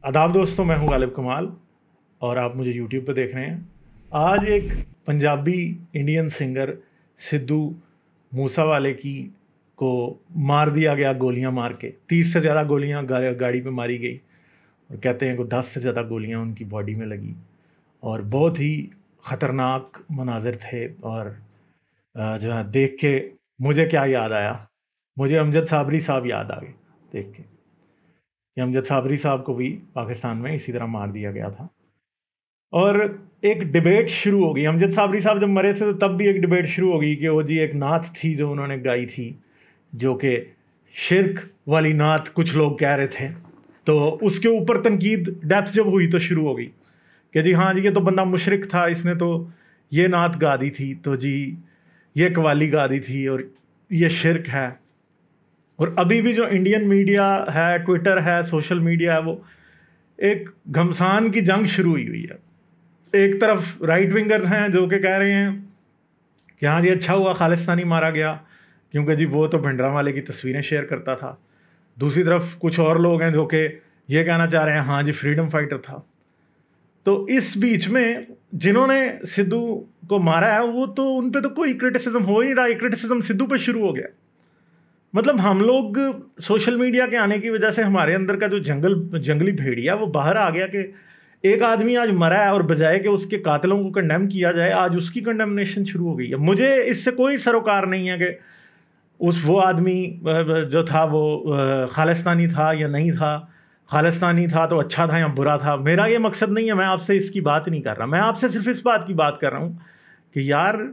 आदाब दोस्तों, मैं हूं गालिब कमाल और आप मुझे यूट्यूब पे देख रहे हैं। आज एक पंजाबी इंडियन सिंगर सिद्धू मूसावाले की को मार दिया गया गोलियां मार के। 30 से ज़्यादा गोलियां गाड़ी पे मारी गई और कहते हैं कि 10 से ज़्यादा गोलियां उनकी बॉडी में लगी और बहुत ही ख़तरनाक मनाजिर थे। और जो है देख के मुझे क्या याद आया, मुझे अमजद साबरी साहब याद आ गए देख के कि अमजद साबरी साहब को भी पाकिस्तान में इसी तरह मार दिया गया था। और एक डिबेट शुरू हो गई। अमजद साबरी साहब जब मरे थे तो तब भी एक डिबेट शुरू हो गई कि वो जी एक नात थी जो उन्होंने गाई थी, जो कि शिरक वाली नात कुछ लोग कह रहे थे। तो उसके ऊपर तनकीद डेथ जब हुई तो शुरू हो गई कि जी हाँ जी ये तो बंदा मुशरिक था, इसने तो ये नात गा दी थी, तो जी ये कवाली गा दी थी और ये शिरक है। और अभी भी जो इंडियन मीडिया है, ट्विटर है, सोशल मीडिया है, वो एक घमसान की जंग शुरू हुई है। एक तरफ राइट विंगर्स हैं जो कि कह रहे हैं कि हाँ जी अच्छा हुआ खालिस्तानी मारा गया क्योंकि जी वो तो भिंडरांवाले की तस्वीरें शेयर करता था। दूसरी तरफ कुछ और लोग हैं जो कि ये कहना चाह रहे हैं हाँ जी फ्रीडम फाइटर था। तो इस बीच में जिन्होंने सिद्धू को मारा है वो तो उन पे तो कोई क्रिटिसिज्म हो ही नहीं रहा। क्रिटिसिज्म सिद्धू पे शुरू हो गया। मतलब हम लोग सोशल मीडिया के आने की वजह से हमारे अंदर का जो जंगली भेड़िया वो बाहर आ गया कि एक आदमी आज मरा है और बजाय कि उसके कातिलों को कंडेम किया जाए आज उसकी कंडेमनेशन शुरू हो गई है। मुझे इससे कोई सरोकार नहीं है कि वो आदमी जो था वो खालिस्तानी था या नहीं था, खालिस्तानी था तो अच्छा था या बुरा था। मेरा ये मकसद नहीं है, मैं आपसे इसकी बात नहीं कर रहा। मैं आपसे सिर्फ इस बात की बात कर रहा हूँ कि यार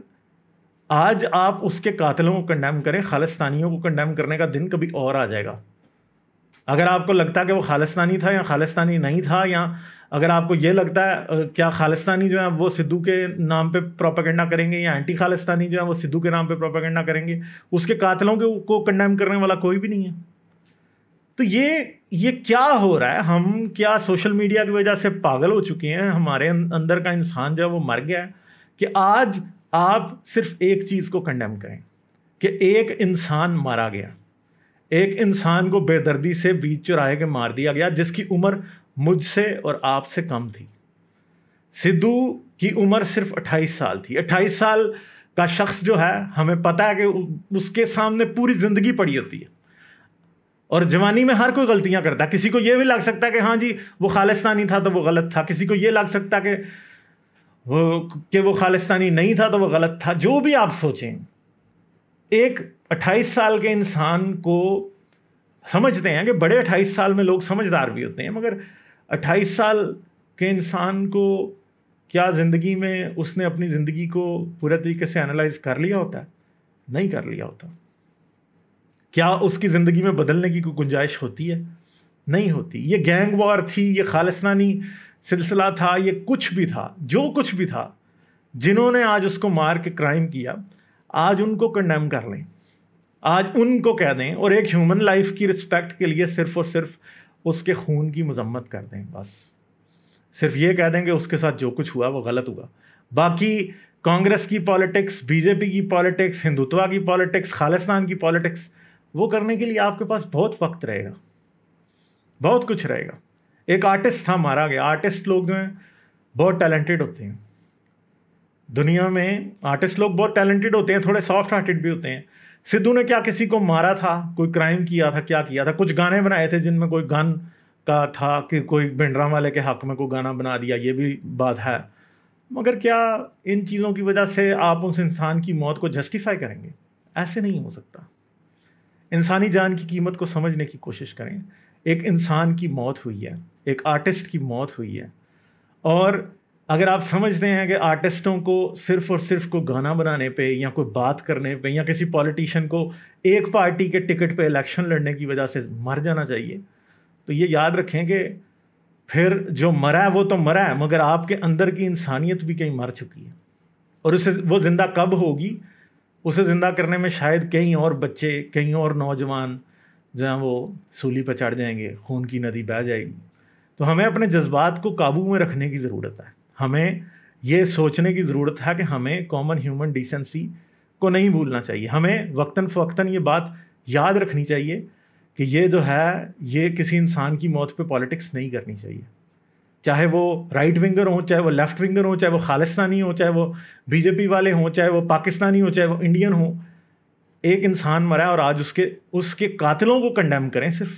आज आप उसके कातिलों को कंडेम करें, खालिस्तानियों को कंडेम करने का दिन कभी और आ जाएगा। अगर आपको लगता है कि वो खालिस्तानी था या खालिस्तानी नहीं था, या अगर आपको ये लगता है क्या खालिस्तानी जो है वो सिद्धू के नाम पे प्रोपेगेंडा करेंगे या एंटी खालिस्तानी जो है वो सिद्धू के नाम पे प्रोपेगेंडा करेंगे, उसके कातिलों को कंडेम करने वाला कोई भी नहीं है। तो ये क्या हो रहा है? हम क्या सोशल मीडिया की वजह से पागल हो चुके हैं? हमारे अंदर का इंसान जो है वो मर गया है कि आज आप सिर्फ एक चीज़ को कंडेम करें कि एक इंसान मारा गया, एक इंसान को बेदर्दी से बीच चौराहे के मार दिया गया जिसकी उम्र मुझसे और आपसे कम थी। सिद्धू की उम्र सिर्फ 28 साल थी। 28 साल का शख्स जो है हमें पता है कि उसके सामने पूरी जिंदगी पड़ी होती है और जवानी में हर कोई गलतियां करता है। किसी को यह भी लग सकता है कि हाँ जी वो खालिस्तानी था तो वो गलत था, किसी को यह लग सकता है कि वो खालिस्तानी नहीं था तो वो गलत था। जो भी आप सोचें, एक 28 साल के इंसान को समझते हैं कि बड़े 28 साल में लोग समझदार भी होते हैं, मगर 28 साल के इंसान को क्या ज़िंदगी में उसने अपनी ज़िंदगी को पूरे तरीके से एनालाइज कर लिया होता है? नहीं कर लिया होता। क्या उसकी ज़िंदगी में बदलने की कोई गुंजाइश होती है? नहीं होती। ये गैंग वॉर थी, ये खालिस्तानी सिलसिला था, ये कुछ भी था, जो कुछ भी था, जिन्होंने आज उसको मार के क्राइम किया आज उनको कंडेम कर लें, आज उनको कह दें और एक ह्यूमन लाइफ की रिस्पेक्ट के लिए सिर्फ और सिर्फ उसके खून की मजम्मत कर दें। बस सिर्फ ये कह दें कि उसके साथ जो कुछ हुआ वो गलत हुआ। बाकी कांग्रेस की पॉलिटिक्स, बीजेपी की पॉलिटिक्स, हिंदुत्वा की पॉलिटिक्स, खालिस्तान की पॉलिटिक्स, वो करने के लिए आपके पास बहुत वक्त रहेगा, बहुत कुछ रहेगा। एक आर्टिस्ट था, मारा गया। आर्टिस्ट लोग जो हैं बहुत टैलेंटेड होते हैं। दुनिया में आर्टिस्ट लोग बहुत टैलेंटेड होते हैं, थोड़े सॉफ्ट हार्टेड भी होते हैं। सिद्धू ने क्या किसी को मारा था? कोई क्राइम किया था? क्या किया था? कुछ गाने बनाए थे जिनमें कोई गन का था कि कोई भिंडरांवाले के हक में कोई गाना बना दिया, ये भी बात है। मगर क्या इन चीज़ों की वजह से आप उस इंसान की मौत को जस्टिफाई करेंगे? ऐसे नहीं हो सकता। इंसानी जान की कीमत को समझने की कोशिश करें। एक इंसान की मौत हुई है, एक आर्टिस्ट की मौत हुई है, और अगर आप समझते हैं कि आर्टिस्टों को सिर्फ और सिर्फ कोई गाना बनाने पे या कोई बात करने पे या किसी पॉलिटिशियन को एक पार्टी के टिकट पे इलेक्शन लड़ने की वजह से मर जाना चाहिए, तो ये याद रखें कि फिर जो मरा है वो तो मरा है, मगर आपके अंदर की इंसानियत भी कहीं मर चुकी है। और उसे वो ज़िंदा कब होगी? उसे ज़िंदा करने में शायद कई और बच्चे, कई और नौजवान जहाँ वो सूली पर चढ़ जाएंगे, खून की नदी बह जाएगी। तो हमें अपने जज्बात को काबू में रखने की ज़रूरत है। हमें ये सोचने की ज़रूरत है कि हमें कॉमन ह्यूमन डिसेंसी को नहीं भूलना चाहिए। हमें वक्तन फ़वक्तन ये बात याद रखनी चाहिए कि ये जो है ये किसी इंसान की मौत पे पॉलिटिक्स नहीं करनी चाहिए, चाहे वो राइट विंगर हो, चाहे वो लेफ्ट विंगर हो, चाहे वो खालिस्तानी हो, चाहे वो बीजेपी वाले हों, चाहे वो पाकिस्तानी हो, चाहे वो इंडियन हो। एक इंसान मरा है और आज उसके कातिलों को कंडेम करें। सिर्फ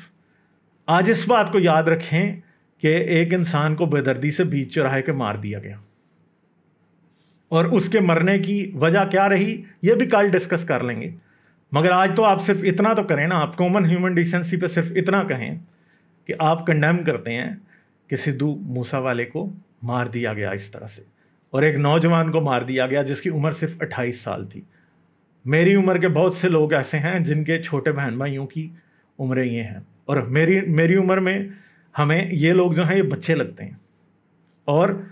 आज इस बात को याद रखें कि एक इंसान को बेदर्दी से बीच चौराहे के मार दिया गया, और उसके मरने की वजह क्या रही ये भी कल डिस्कस कर लेंगे। मगर आज तो आप सिर्फ इतना तो करें ना, आप कॉमन ह्यूमन डिसेंसी पे सिर्फ इतना कहें कि आप कंडेम करते हैं कि सिद्धू मूसावाले को मार दिया गया इस तरह से, और एक नौजवान को मार दिया गया जिसकी उम्र सिर्फ 28 साल थी। मेरी उम्र के बहुत से लोग ऐसे हैं जिनके छोटे बहन भाइयों की उम्रें ये हैं, और मेरी उम्र में हमें ये लोग जो हैं ये बच्चे लगते हैं, और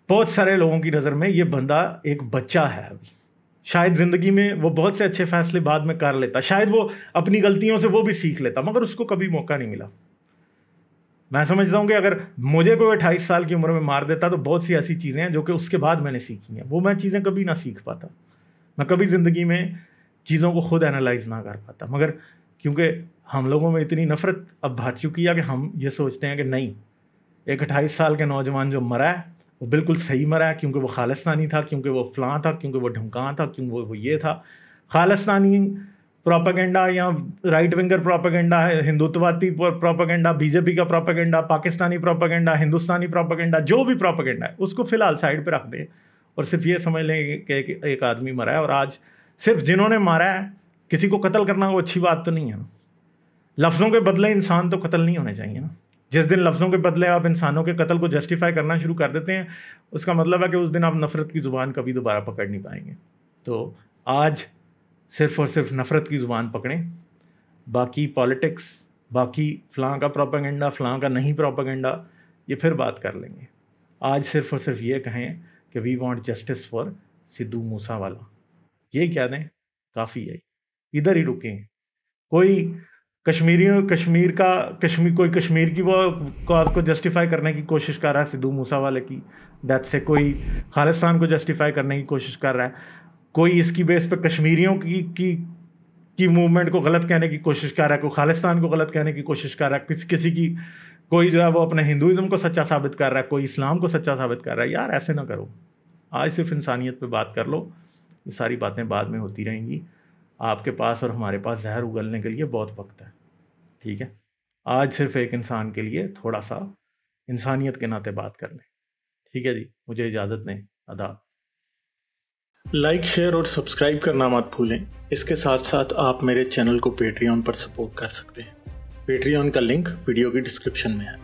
बहुत सारे लोगों की नज़र में ये बंदा एक बच्चा है अभी। शायद ज़िंदगी में वो बहुत से अच्छे फैसले बाद में कर लेता, शायद वो अपनी गलतियों से वो भी सीख लेता, मगर उसको कभी मौका नहीं मिला। मैं समझता हूँ कि अगर मुझे कोई 28 साल की उम्र में मार देता तो बहुत सी ऐसी चीज़ें हैं जो कि उसके बाद मैंने सीखी हैं, वो मैं चीज़ें कभी ना सीख पाता, मैं कभी ज़िंदगी में चीज़ों को खुद एनालाइज ना कर पाता। मगर क्योंकि हम लोगों में इतनी नफ़रत अब भर चुकी है कि हम ये सोचते हैं कि नहीं, एक 28 साल के नौजवान जो मरा है वो बिल्कुल सही मरा है, क्योंकि वो खालिस्तानी था, क्योंकि वो फलां था, क्योंकि वो ढमकां था, क्योंकि वो ये था। खालिस्तानी प्रोपेगेंडा या राइट विंगर प्रोपेगेंडा है, हिंदुत्ववादी प्रोपेगेंडा, बीजेपी का प्रोपेगेंडा, पाकिस्तानी प्रोपेगेंडा, हिंदुस्तानी प्रोपेगेंडा, जो भी प्रोपेगेंडा है उसको फ़िलहाल साइड पे रख दें और सिर्फ ये समझ लें कि एक आदमी मरा है। और आज सिर्फ जिन्होंने मारा है, किसी को कत्ल करना वो अच्छी बात तो नहीं है ना। लफ्ज़ों के बदले इंसान तो कत्ल नहीं होने चाहिए ना। जिस दिन लफ्ज़ों के बदले आप इंसानों के कत्ल को जस्टिफाई करना शुरू कर देते हैं, उसका मतलब है कि उस दिन आप नफ़रत की ज़ुबान कभी दोबारा पकड़ नहीं पाएंगे। तो आज सिर्फ़ और सिर्फ नफ़रत की ज़ुबान पकड़ें, बाकी पॉलिटिक्स, बाकी फ़लाँ का प्रोपेगेंडा, फ़लाँ का नहीं प्रोपेगेंडा, ये फिर बात कर लेंगे। आज सिर्फ़ और सिर्फ ये कहें कि we want justice for Sidhu Moosewala, ये कह दें, काफ़ी है। इधर ही रुकें। कोई कोई कश्मीर की वो को जस्टिफाई करने की कोशिश कर रहा है सिद्धू मूसावाले की डेथ से, कोई खालिस्तान को जस्टिफाई करने की कोशिश कर रहा है, कोई इसकी बेस पे कश्मीरियों की मूवमेंट को गलत कहने की कोशिश कर रहा है, कोई खालिस्तान को गलत कहने की कोशिश कर रहा है, किसी की कोई जो है वो अपने हिंदुज़म को सच्चा साबित कर रहा है, कोई इस्लाम को सच्चा साबित कर रहा है। यार ऐसे ना करो, आज सिर्फ इंसानियत पे बात कर लो। ये सारी बातें बाद में होती रहेंगी। आपके पास और हमारे पास जहर उगलने के लिए बहुत वक्त है, ठीक है। आज सिर्फ एक इंसान के लिए थोड़ा सा इंसानियत के नाते बात कर लें, ठीक है जी। मुझे इजाज़त दें, आदाब। लाइक, शेयर और सब्सक्राइब करना मत भूलें। इसके साथ साथ आप मेरे चैनल को पेट्रियन पर सपोर्ट कर सकते हैं। पेट्रियन का लिंक वीडियो की डिस्क्रिप्शन में है।